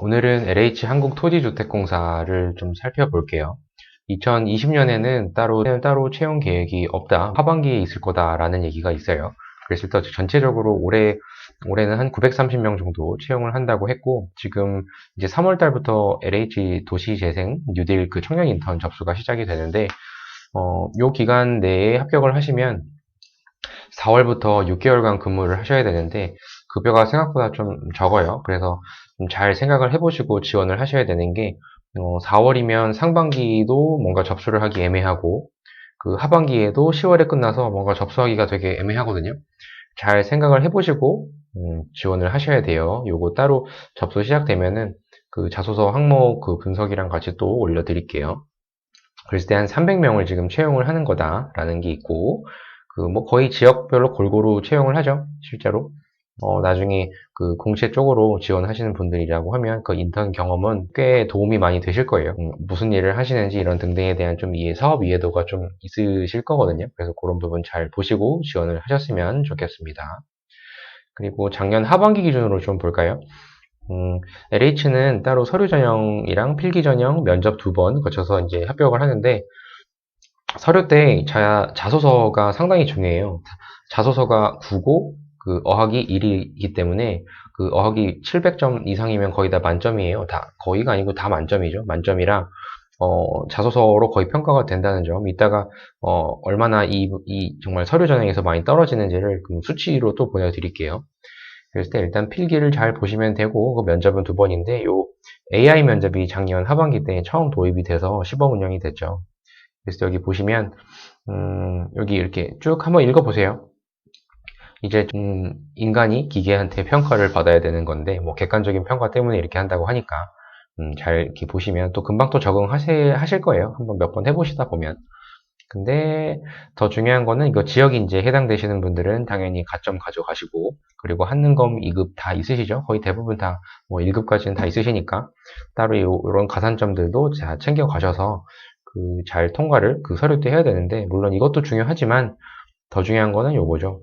오늘은 LH 한국토지주택공사를 좀 살펴볼게요. 2020년에는 따로 채용 계획이 없다. 하반기에 있을 거다라는 얘기가 있어요. 그래서 일단 전체적으로 올해는 한 930명 정도 채용을 한다고 했고, 지금 이제 3월 달부터 LH 도시재생 뉴딜 그 청년 인턴 접수가 시작이 되는데, 요 기간 내에 합격을 하시면 4월부터 6개월간 근무를 하셔야 되는데 급여가 생각보다 좀 적어요. 그래서 좀 잘 생각을 해보시고 지원을 하셔야 되는 게 4월이면 상반기도 뭔가 접수를 하기 애매하고 그 하반기에도 10월에 끝나서 뭔가 접수하기가 되게 애매하거든요. 잘 생각을 해보시고 지원을 하셔야 돼요. 요거 따로 접수 시작되면은 그 자소서 항목 그 분석이랑 같이 또 올려드릴게요. 그랬을 때 한 300명을 지금 채용을 하는 거다라는 게 있고, 그 뭐 거의 지역별로 골고루 채용을 하죠, 실제로. 나중에 그 공채 쪽으로 지원하시는 분들이라고 하면 그 인턴 경험은 꽤 도움이 많이 되실 거예요. 무슨 일을 하시는지 이런 등등에 대한 좀 사업 이해도가 좀 있으실 거거든요. 그래서 그런 부분 잘 보시고 지원을 하셨으면 좋겠습니다. 그리고 작년 하반기 기준으로 좀 볼까요? LH는 따로 서류 전형이랑 필기 전형 면접 2번 거쳐서 이제 합격을 하는데 서류 때 자소서가 상당히 중요해요. 자소서가 9고 그 어학이 1이기 때문에 그 어학이 700점 이상이면 거의 다 만점이에요. 다 거의가 아니고 다 만점이죠. 만점이라 자소서로 거의 평가가 된다는 점. 이따가 얼마나 이 정말 서류 전형에서 많이 떨어지는지를 그 수치로 또 보여드릴게요. 그랬을 때 일단 필기를 잘 보시면 되고 그 면접은 2번인데 요 AI 면접이 작년 하반기 때 처음 도입이 돼서 시범 운영이 됐죠. 그래서 여기 보시면 여기 이렇게 쭉 한번 읽어보세요. 이제 인간이 기계한테 평가를 받아야 되는 건데 뭐 객관적인 평가 때문에 이렇게 한다고 하니까 잘 이렇게 보시면 또 금방 또 적응하실 거예요. 한번 몇 번 해보시다 보면. 근데 더 중요한 거는 이거 지역인지에 해당되시는 분들은 당연히 가점 가져가시고 그리고 한능검 2급 다 있으시죠? 거의 대부분 다 뭐 1급까지는 다 있으시니까 따로 이런 가산점들도 잘 챙겨 가셔서 그 잘 통과를 그 서류 때 해야 되는데 물론 이것도 중요하지만 더 중요한 거는 요거죠.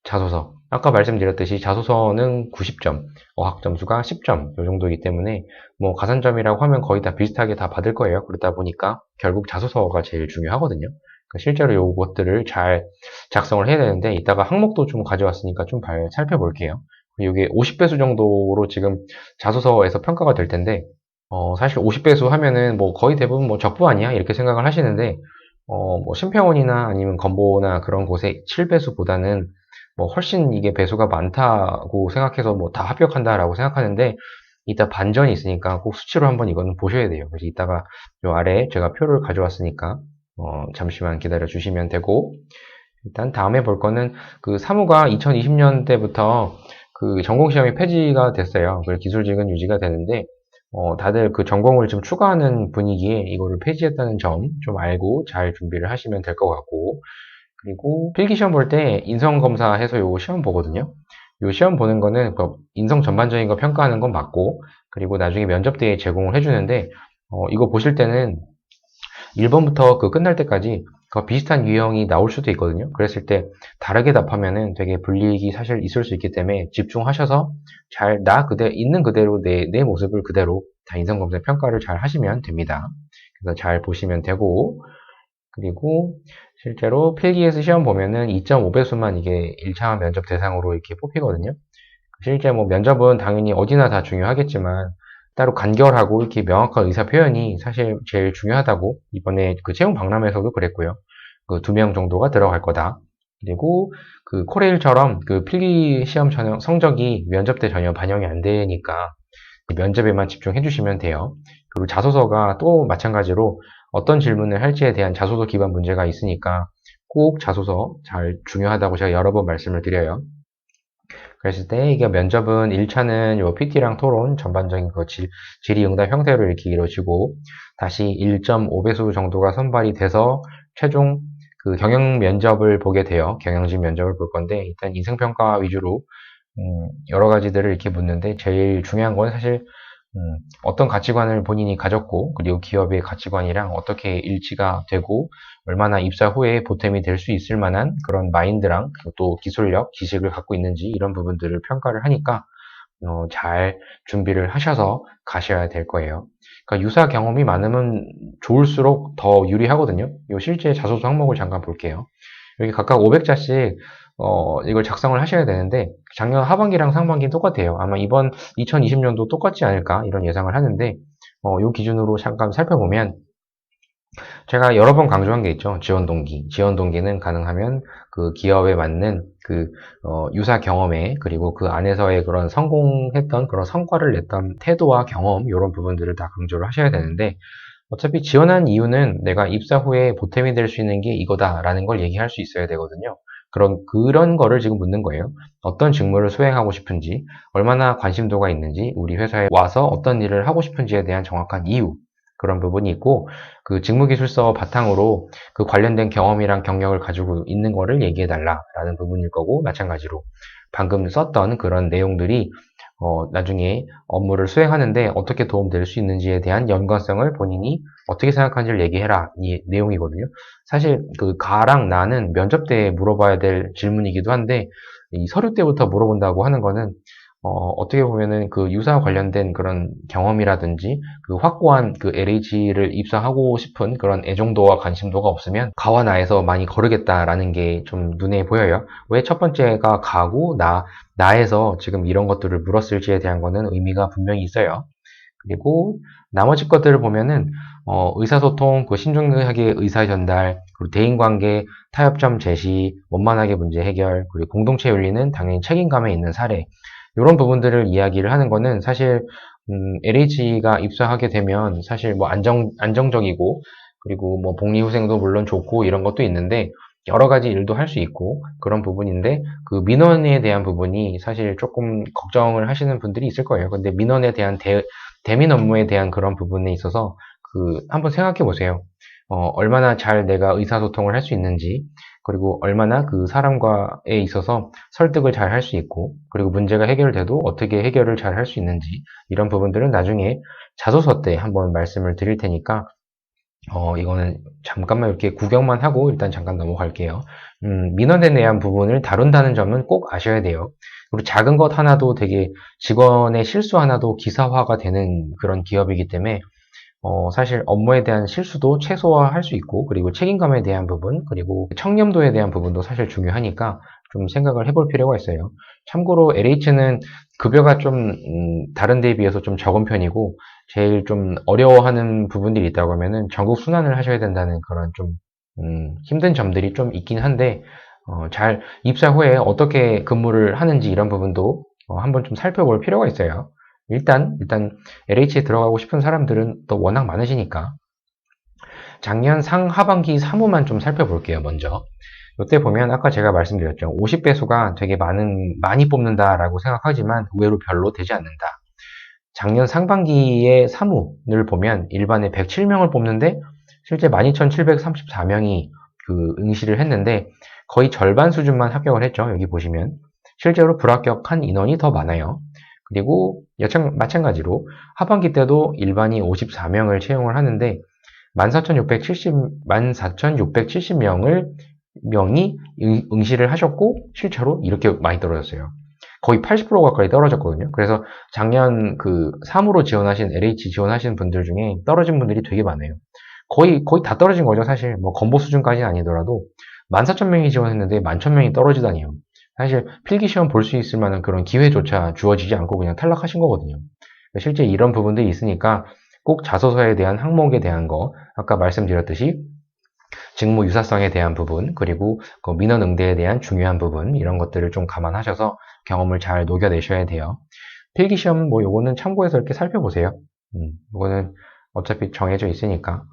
자소서. 아까 말씀드렸듯이 자소서는 90점, 어학 점수가 10점 요 정도이기 때문에 뭐 가산점이라고 하면 거의 다 비슷하게 다 받을 거예요. 그러다 보니까 결국 자소서가 제일 중요하거든요. 그러니까 실제로 요것들을 잘 작성을 해야 되는데 이따가 항목도 좀 가져왔으니까 좀 살펴볼게요. 이게 50배수 정도로 지금 자소서에서 평가가 될 텐데 사실 50배수 하면은 뭐 거의 대부분 뭐 적부 아니야? 이렇게 생각을 하시는데 뭐 심평원이나 아니면 건보나 그런 곳에 7배수보다는 뭐 훨씬 이게 배수가 많다고 생각해서 뭐 다 합격한다라고 생각하는데 이따 반전이 있으니까 꼭 수치로 한번 이거는 보셔야 돼요. 그래서 이따가 요 아래에 제가 표를 가져왔으니까 잠시만 기다려 주시면 되고 일단 다음에 볼 거는 그 사무가 2020년 때부터 그 전공시험이 폐지가 됐어요. 그래서 기술직은 유지가 되는데 다들 그 전공을 좀 추가하는 분위기에 이거를 폐지했다는 점 좀 알고 잘 준비를 하시면 될 것 같고 그리고 필기시험 볼 때 인성검사 해서 요거 시험 보거든요. 요 시험 보는 거는 그 인성 전반적인 거 평가하는 건 맞고 그리고 나중에 면접 때 제공을 해주는데 이거 보실 때는 1번부터 그 끝날 때까지 그 비슷한 유형이 나올 수도 있거든요. 그랬을 때 다르게 답하면은 되게 불이익이 사실 있을 수 있기 때문에 집중하셔서 잘 있는 그대로 내 모습을 그대로 다 인성검사 평가를 잘 하시면 됩니다. 그래서 잘 보시면 되고 그리고 실제로 필기에서 시험 보면은 2.5배수만 이게 1차 면접 대상으로 이렇게 뽑히거든요. 실제 뭐 면접은 당연히 어디나 다 중요하겠지만 따로 간결하고 이렇게 명확한 의사 표현이 사실 제일 중요하다고 이번에 그 채용 박람회에서도 그랬고요. 그 2명 정도가 들어갈 거다. 그리고 그 코레일처럼 그 필기 시험 전형 성적이 면접 때 전혀 반영이 안 되니까 그 면접에만 집중해 주시면 돼요. 그리고 자소서가 또 마찬가지로 어떤 질문을 할지에 대한 자소서 기반 문제가 있으니까 꼭 자소서 잘 중요하다고 제가 여러 번 말씀을 드려요. 그랬을 때 이게 면접은 1차는 요 PT랑 토론 전반적인 그 질의응답 형태로 이렇게 이루어지고 다시 1.5배수 정도가 선발이 돼서 최종 그 경영 면접을 보게 돼요. 경영진 면접을 볼 건데 일단 인성평가 위주로 여러 가지들을 이렇게 묻는데 제일 중요한 건 사실 어떤 가치관을 본인이 가졌고 그리고 기업의 가치관이랑 어떻게 일치가 되고 얼마나 입사 후에 보탬이 될 수 있을 만한 그런 마인드랑 또 기술력, 지식을 갖고 있는지 이런 부분들을 평가를 하니까 잘 준비를 하셔서 가셔야 될 거예요. 그러니까 유사 경험이 많으면 좋을수록 더 유리하거든요. 요 실제 자소서 항목을 잠깐 볼게요. 여기 각각 500자씩 이걸 작성을 하셔야 되는데 작년 하반기랑 상반기 똑같아요. 아마 이번 2020년도 똑같지 않을까 이런 예상을 하는데 요 기준으로 잠깐 살펴보면 제가 여러 번 강조한 게 있죠. 지원 동기. 지원 동기는 가능하면 그 기업에 맞는 그 유사 경험에 그리고 그 안에서의 그런 성공했던 그런 성과를 냈던 태도와 경험 이런 부분들을 다 강조를 하셔야 되는데 어차피 지원한 이유는 내가 입사 후에 보탬이 될 수 있는 게 이거다라는 걸 얘기할 수 있어야 되거든요. 그런 거를 지금 묻는 거예요. 어떤 직무를 수행하고 싶은지, 얼마나 관심도가 있는지, 우리 회사에 와서 어떤 일을 하고 싶은지에 대한 정확한 이유, 그런 부분이 있고, 그 직무기술서 바탕으로 그 관련된 경험이랑 경력을 가지고 있는 거를 얘기해달라라는 부분일 거고, 마찬가지로 방금 썼던 그런 내용들이 나중에 업무를 수행하는데 어떻게 도움될 수 있는지에 대한 연관성을 본인이 어떻게 생각하는지를 얘기해라 이 내용이거든요. 사실 그 가랑 나는 면접 때 물어봐야 될 질문이기도 한데 이 서류 때부터 물어본다고 하는 거는 어떻게 보면은 그 유사 관련된 그런 경험이라든지 그 확고한 그 LH를 입사하고 싶은 그런 애정도와 관심도가 없으면 가와 나에서 많이 거르겠다라는 게 좀 눈에 보여요. 왜 첫 번째가 가고 나에서 지금 이런 것들을 물었을지에 대한 거는 의미가 분명히 있어요. 그리고 나머지 것들을 보면은 의사소통, 그 신중하게 의사 전달, 그리고 대인관계, 타협점 제시, 원만하게 문제 해결, 그리고 공동체 윤리는 당연히 책임감에 있는 사례. 이런 부분들을 이야기를 하는 거는 사실 LH가 입사하게 되면 사실 뭐 안정적이고 그리고 뭐 복리후생도 물론 좋고 이런 것도 있는데 여러 가지 일도 할 수 있고 그런 부분인데 그 민원에 대한 부분이 사실 조금 걱정을 하시는 분들이 있을 거예요. 근데 민원에 대한 대민 업무에 대한 그런 부분에 있어서 그 한번 생각해 보세요. 얼마나 잘 내가 의사소통을 할 수 있는지, 그리고 얼마나 그 사람과에 있어서 설득을 잘 할 수 있고, 그리고 문제가 해결돼도 어떻게 해결을 잘 할 수 있는지, 이런 부분들은 나중에 자소서 때 한번 말씀을 드릴 테니까, 이거는 잠깐만 이렇게 구경만 하고 일단 잠깐 넘어갈게요. 민원에 대한 부분을 다룬다는 점은 꼭 아셔야 돼요. 그리고 작은 것 하나도 되게 직원의 실수 하나도 기사화가 되는 그런 기업이기 때문에 사실 업무에 대한 실수도 최소화할 수 있고, 그리고 책임감에 대한 부분, 그리고 청렴도에 대한 부분도 사실 중요하니까 좀 생각을 해볼 필요가 있어요. 참고로 LH는 급여가 좀 다른 데에 비해서 좀 적은 편이고, 제일 좀 어려워하는 부분들이 있다고 하면은 전국 순환을 하셔야 된다는 그런 좀 힘든 점들이 좀 있긴 한데, 잘 입사 후에 어떻게 근무를 하는지 이런 부분도 한번 좀 살펴볼 필요가 있어요. 일단 LH에 들어가고 싶은 사람들은 또 워낙 많으시니까 작년 상하반기 사무만 좀 살펴볼게요. 먼저 이때 보면 아까 제가 말씀드렸죠. 50배수가 되게 많이 뽑는다라고 생각하지만 의외로 별로 되지 않는다. 작년 상반기의 사무를 보면 일반에 107명을 뽑는데 실제 12,734명이 그 응시를 했는데 거의 절반 수준만 합격을 했죠. 여기 보시면 실제로 불합격한 인원이 더 많아요. 그리고 마찬가지로 하반기 때도 일반이 54명을 채용을 하는데 14,670명이 응시를 하셨고 실제로 이렇게 많이 떨어졌어요. 거의 80% 가까이 떨어졌거든요. 그래서 작년 그 3으로 지원하신 LH 지원하신 분들 중에 떨어진 분들이 되게 많아요. 거의 다 떨어진 거죠. 사실 뭐 건보 수준까지는 아니더라도 14,000명이 지원했는데 11,000명이 떨어지다니요. 사실 필기시험 볼 수 있을 만한 그런 기회조차 주어지지 않고 그냥 탈락하신 거거든요. 실제 이런 부분들이 있으니까 꼭 자소서에 대한 항목에 대한 거, 아까 말씀드렸듯이 직무 유사성에 대한 부분, 그리고 그 민원 응대에 대한 중요한 부분, 이런 것들을 좀 감안하셔서 경험을 잘 녹여내셔야 돼요. 필기시험 뭐 요거는 참고해서 이렇게 살펴보세요. 요거는 어차피 정해져 있으니까.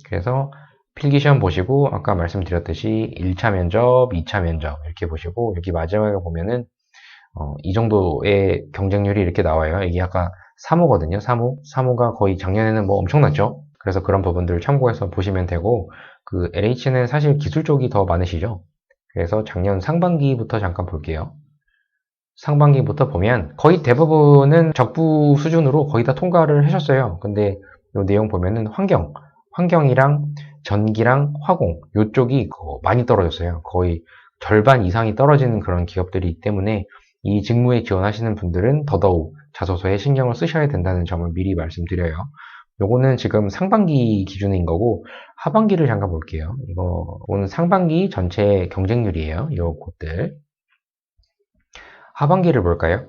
그래서 필기시험 보시고 아까 말씀드렸듯이 1차 면접, 2차 면접 이렇게 보시고 여기 마지막에 보면은 이 정도의 경쟁률이 이렇게 나와요. 이게 아까 사무거든요. 사무가 거의 작년에는 뭐 엄청났죠. 그래서 그런 부분들을 참고해서 보시면 되고 그 LH는 사실 기술 쪽이 더 많으시죠. 그래서 작년 상반기부터 잠깐 볼게요. 상반기부터 보면 거의 대부분은 적부 수준으로 거의 다 통과를 하셨어요. 근데 이 내용 보면은 환경이랑 전기랑 화공 이쪽이 많이 떨어졌어요. 거의 절반 이상이 떨어지는 그런 기업들이기 때문에 이 직무에 지원하시는 분들은 더더욱 자소서에 신경을 쓰셔야 된다는 점을 미리 말씀드려요. 요거는 지금 상반기 기준인 거고 하반기를 잠깐 볼게요. 이거는 상반기 전체 경쟁률이에요. 요 곳들. 하반기를 볼까요?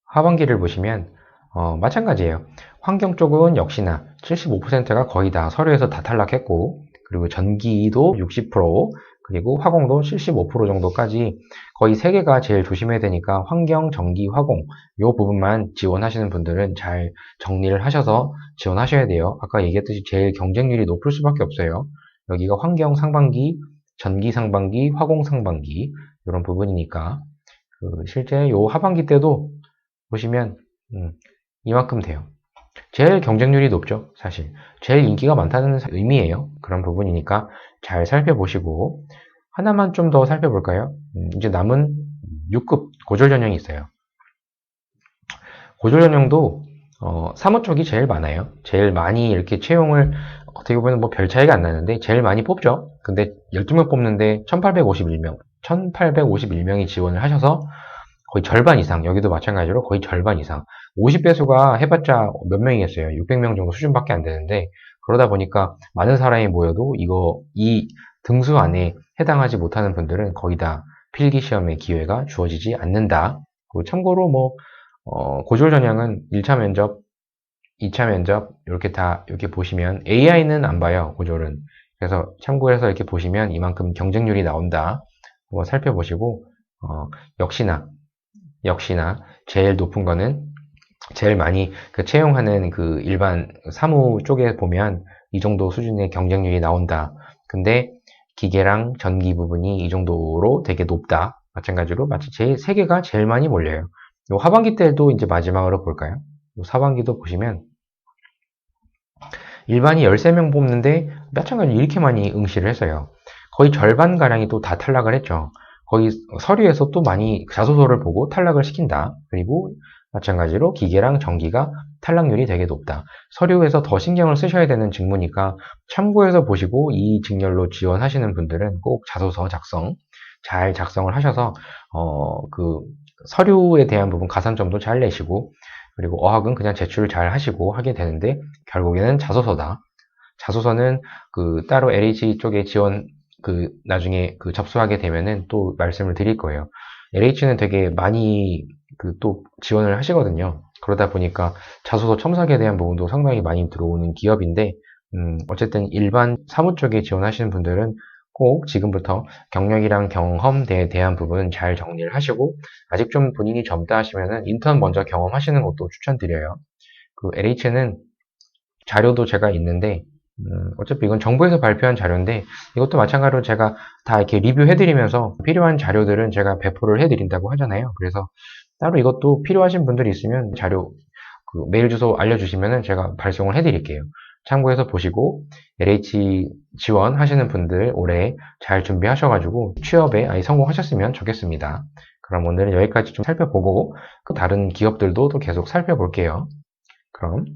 하반기를 보시면 마찬가지예요. 환경 쪽은 역시나 75%가 거의 다 서류에서 다 탈락했고, 그리고 전기도 60%, 그리고 화공도 75% 정도까지 거의 3개가 제일 조심해야 되니까 환경, 전기, 화공 이 부분만 지원하시는 분들은 잘 정리를 하셔서 지원하셔야 돼요. 아까 얘기했듯이 제일 경쟁률이 높을 수밖에 없어요. 여기가 환경 상반기, 전기 상반기, 화공 상반기 이런 부분이니까 실제 요 하반기 때도 보시면 이만큼 돼요. 제일 경쟁률이 높죠, 사실. 제일 인기가 많다는 의미예요. 그런 부분이니까 잘 살펴보시고 하나만 좀 더 살펴볼까요? 이제 남은 6급 고졸 전형이 있어요. 고졸 전형도 사무 쪽이 제일 많아요. 제일 많이 이렇게 채용을 어떻게 보면 뭐 별 차이가 안 나는데 제일 많이 뽑죠. 근데 12명 뽑는데 1851명이 지원을 하셔서 거의 절반 이상, 여기도 마찬가지로 거의 절반 이상. 50배수가 해봤자 몇 명이겠어요? 600명 정도 수준밖에 안 되는데, 그러다 보니까 많은 사람이 모여도 이 등수 안에 해당하지 못하는 분들은 거의 다 필기시험의 기회가 주어지지 않는다. 참고로 고졸 전형은 1차 면접, 2차 면접, 이렇게 보시면, AI는 안 봐요, 고졸은. 그래서 참고해서 이렇게 보시면 이만큼 경쟁률이 나온다. 한번 살펴보시고, 역시나 제일 높은 거는 제일 많이 채용하는 그 일반 사무 쪽에 보면 이 정도 수준의 경쟁률이 나온다. 근데 기계랑 전기 부분이 이 정도로 되게 높다. 마찬가지로 마치 제 3개가 제일 많이 몰려요. 요 하반기 때도 이제 마지막으로 볼까요? 요 하반기도 보시면 일반이 13명 뽑는데 마찬가지로 이렇게 많이 응시를 했어요. 거의 절반가량이 또 다 탈락을 했죠. 거의 서류에서 또 많이 자소서를 보고 탈락을 시킨다. 그리고 마찬가지로 기계랑 전기가 탈락률이 되게 높다. 서류에서 더 신경을 쓰셔야 되는 직무니까 참고해서 보시고 이 직렬로 지원하시는 분들은 꼭 자소서 잘 작성을 하셔서 그 서류에 대한 부분 가산점도 잘 내시고 그리고 어학은 그냥 제출을 잘 하시고 하게 되는데 결국에는 자소서다. 자소서는 따로 LH 쪽에 지원 나중에 접수하게 되면은 또 말씀을 드릴 거예요. LH는 되게 많이 또 지원을 하시거든요. 그러다 보니까 자소서 첨삭에 대한 부분도 상당히 많이 들어오는 기업인데, 어쨌든 일반 사무 쪽에 지원하시는 분들은 꼭 지금부터 경력이랑 경험에 대한 부분은 잘 정리를 하시고, 아직 좀 본인이 젊다 하시면은 인턴 먼저 경험하시는 것도 추천드려요. LH는 자료도 제가 있는데, 어차피 이건 정부에서 발표한 자료인데, 이것도 마찬가지로 제가 다 이렇게 리뷰해드리면서 필요한 자료들은 제가 배포를 해드린다고 하잖아요. 그래서 따로 이것도 필요하신 분들이 있으면 자료, 메일 주소 알려주시면은 제가 발송을 해드릴게요. 참고해서 보시고, LH 지원하시는 분들 올해 잘 준비하셔가지고 취업에 성공하셨으면 좋겠습니다. 그럼 오늘은 여기까지 좀 살펴보고, 다른 기업들도 또 계속 살펴볼게요. 그럼.